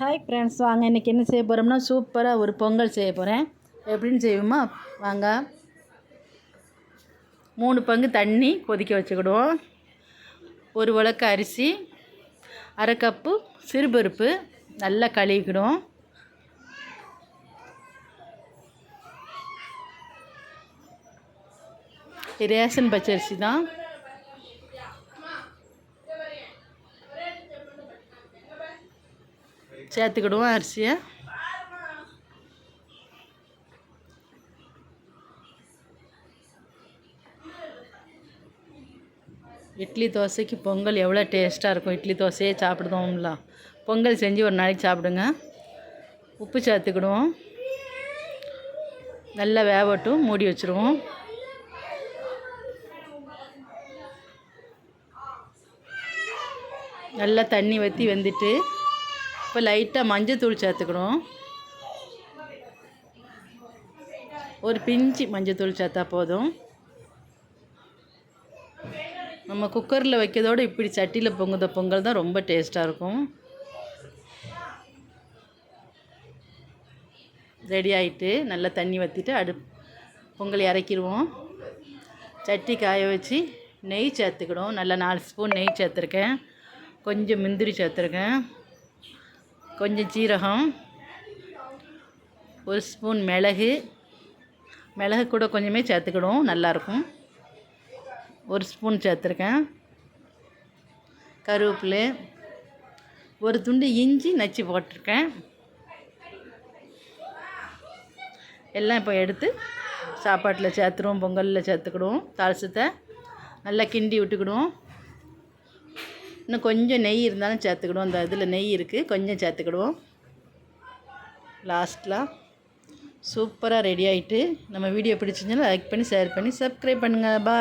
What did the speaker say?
Hi friends, வாங்க இன்றைக்கி என்ன செய்ய போகிறோம்னா சூப்பராக ஒரு பொங்கல் செய்ய போகிறேன். எப்படின்னு செய்வோமா வாங்க. 3 பங்கு தண்ணி கொதிக்க வச்சுக்கிடுவோம். 1 உலக்கு அரிசி, 1/2 கப்பு சிறுபருப்பு நல்லா கழுவிக்கிடுவோம். ரேஷன் பச்சரிசி தான். சேர்த்துக்கிடுவோம் அரிசியை. இட்லி தோசைக்கு பொங்கல் எவ்வளோ டேஸ்ட்டாக இருக்கும். இட்லி தோசையே சாப்பிடுதோம்ல, பொங்கல் செஞ்சு ஒரு நாளைக்கு சாப்பிடுங்க. உப்பு சேர்த்துக்கிடுவோம். நல்லா வேகட்டும், மூடி வச்சுருவோம். நல்லா தண்ணி ஊற்றி வெந்துட்டு இப்போ லைட்டாக மஞ்சத்தூள் சேர்த்துக்கணும். ஒரு பிஞ்சு மஞ்சத்தூள் சேர்த்தா போதும். நம்ம குக்கரில் வைக்கிறதோடு இப்படி சட்டியில் பொங்குத பொங்கல் தான் ரொம்ப டேஸ்ட்டாக இருக்கும். ரெடி ஆகிட்டு நல்லா தண்ணி ஊற்றிட்டு பொங்கல் இறக்கிடுவோம். சட்டி காய வச்சு நெய் சேர்த்துக்கிடும். நல்லா 4 ஸ்பூன் நெய் சேர்த்துருக்கேன். கொஞ்சம் முந்திரி சேர்த்துருக்கேன். கொஞ்சம் சீரகம், 1 ஸ்பூன் மிளகு கூட கொஞ்சமே சேர்த்துக்கிடுவோம், நல்லாயிருக்கும். 1 ஸ்பூன் சேர்த்துருக்கேன். கருவேப்பிலை, 1 துண்டு இஞ்சி நச்சு போட்டிருக்கேன். எல்லாம் இப்போ எடுத்து சாப்பாட்டில் சேர்த்துருவோம். பொங்கலில் சேர்த்துக்கிடுவோம். தாளிசத்தை நல்லா கிண்டி விட்டுக்கிடுவோம். இன்னும் கொஞ்சம் நெய் இருந்தாலும் சேர்த்துக்கிடுவோம். அந்த இதில் நெய் இருக்குது, கொஞ்சம் சேர்த்துக்கிடுவோம். லாஸ்ட்டில் சூப்பராக ரெடி ஆகிட்டு, நம்ம வீடியோ பிடிச்சிருந்தாலும் லைக் பண்ணி ஷேர் பண்ணி சப்ஸ்கிரைப் பண்ணுங்கள். பாய்.